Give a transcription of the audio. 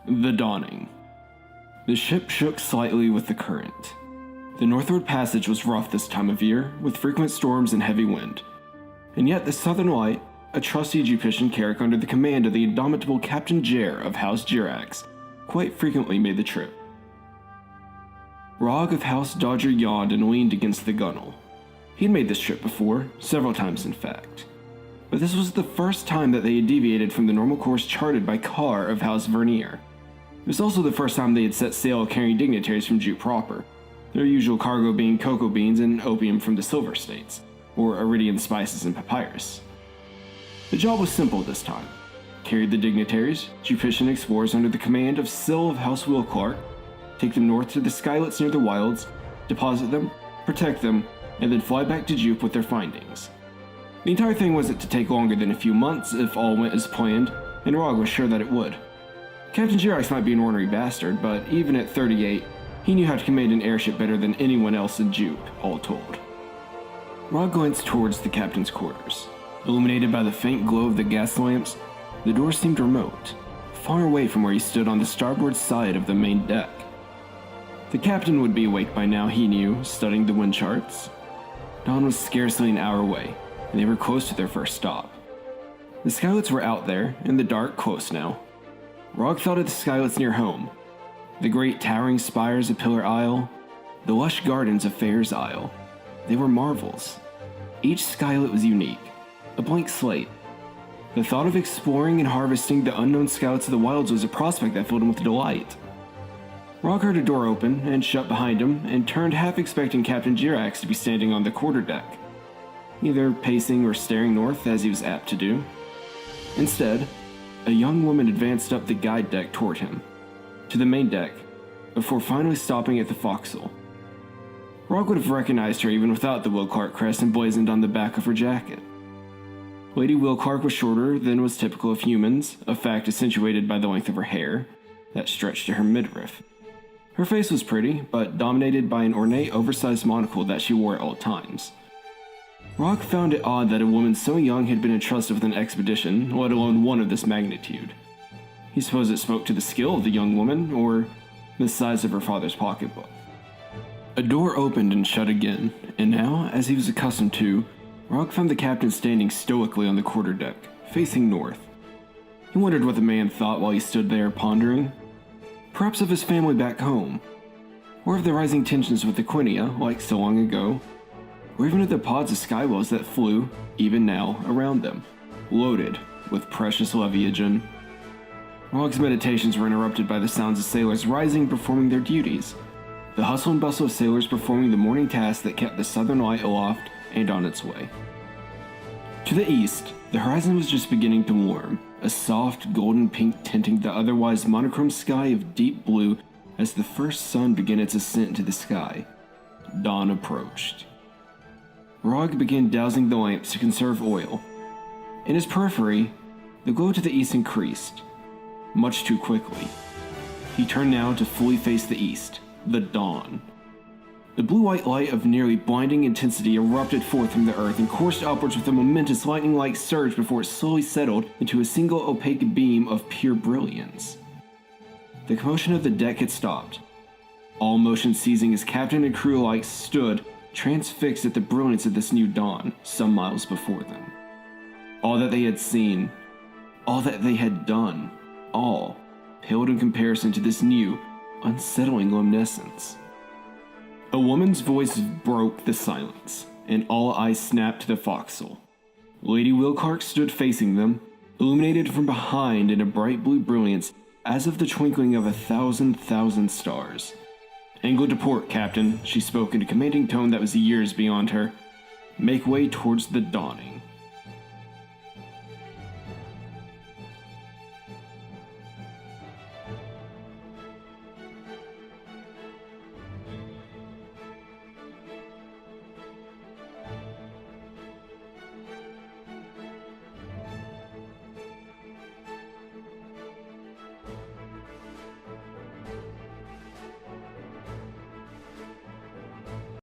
The dawning. The ship shook slightly with the current. The northward passage was rough this time of year, with frequent storms and heavy wind. And yet the Southern Light, a trusty Egyptian carrack under the command of the indomitable Captain Jer of House Jirax, quite frequently made the trip. Rog of House Dodger yawned and leaned against the gunwale. He'd made this trip before, several times in fact. But this was the first time that they had deviated from the normal course charted by Carr of House Vernier. It was also the first time they had set sail carrying dignitaries from Jute proper, their usual cargo being cocoa beans and opium from the Silver States, or Iridian spices and papyrus. The job was simple this time. Carry the dignitaries, Jupitian explorers under the command of Syl of House Wilclark, take them north to the skylets near the wilds, deposit them, protect them, and then fly back to Jupe with their findings. The entire thing wasn't to take longer than a few months if all went as planned, and Rog was sure that it would. Captain Jirax might be an ornery bastard, but even at 38, he knew how to command an airship better than anyone else in Jupe, all told. Rog glanced towards the captain's quarters. Illuminated by the faint glow of the gas lamps, the door seemed remote, far away from where he stood on the starboard side of the main deck. The captain would be awake by now, he knew, studying the wind charts. Dawn was scarcely an hour away, and they were close to their first stop. The skylets were out there, in the dark, close now. Rog thought of the skylets near home. The great towering spires of Pillar Isle, the lush gardens of Fair's Isle. They were marvels. Each skylet was unique, a blank slate. The thought of exploring and harvesting the unknown skylets of the wilds was a prospect that filled him with delight. Rog heard a door open and shut behind him, and turned half expecting Captain Jirax to be standing on the quarterdeck, either pacing or staring north as he was apt to do. Instead, a young woman advanced up the guide deck toward him, to the main deck, before finally stopping at the forecastle. Rog would have recognized her even without the Wilclark crest emblazoned on the back of her jacket. Lady Wilclark was shorter than was typical of humans, a fact accentuated by the length of her hair, that stretched to her midriff. Her face was pretty, but dominated by an ornate, oversized monocle that she wore at all times. Rog found it odd that a woman so young had been entrusted with an expedition, let alone one of this magnitude. He supposed it spoke to the skill of the young woman, or the size of her father's pocketbook. A door opened and shut again, and now, as he was accustomed to, Rog found the captain standing stoically on the quarterdeck, facing north. He wondered what the man thought while he stood there pondering. Perhaps of his family back home, or of the rising tensions with Aquinia, like so long ago, or even of the pods of skywells that flew, even now, around them, loaded with precious leviagen. Rog's meditations were interrupted by the sounds of sailors rising and performing their duties, the hustle and bustle of sailors performing the morning task that kept the Southern Light aloft and on its way. To the east, the horizon was just beginning to warm, a soft golden pink tinting the otherwise monochrome sky of deep blue as the first sun began its ascent into the sky. Dawn approached. Rog began dousing the lamps to conserve oil. In his periphery, the glow to the east increased, much too quickly. He turned now to fully face the east, the dawn. The blue-white light of nearly blinding intensity erupted forth from the earth and coursed upwards with a momentous lightning-like surge before it slowly settled into a single opaque beam of pure brilliance. The commotion of the deck had stopped, all motion ceasing as captain and crew alike stood, transfixed at the brilliance of this new dawn some miles before them. All that they had seen, all that they had done, all paled in comparison to this new, unsettling luminescence. A woman's voice broke the silence, and all eyes snapped to the forecastle. Lady Wilclark stood facing them, illuminated from behind in a bright blue brilliance as of the twinkling of 1,000,000 stars. "Angle to port, Captain," she spoke in a commanding tone that was years beyond her. "Make way towards the dawning."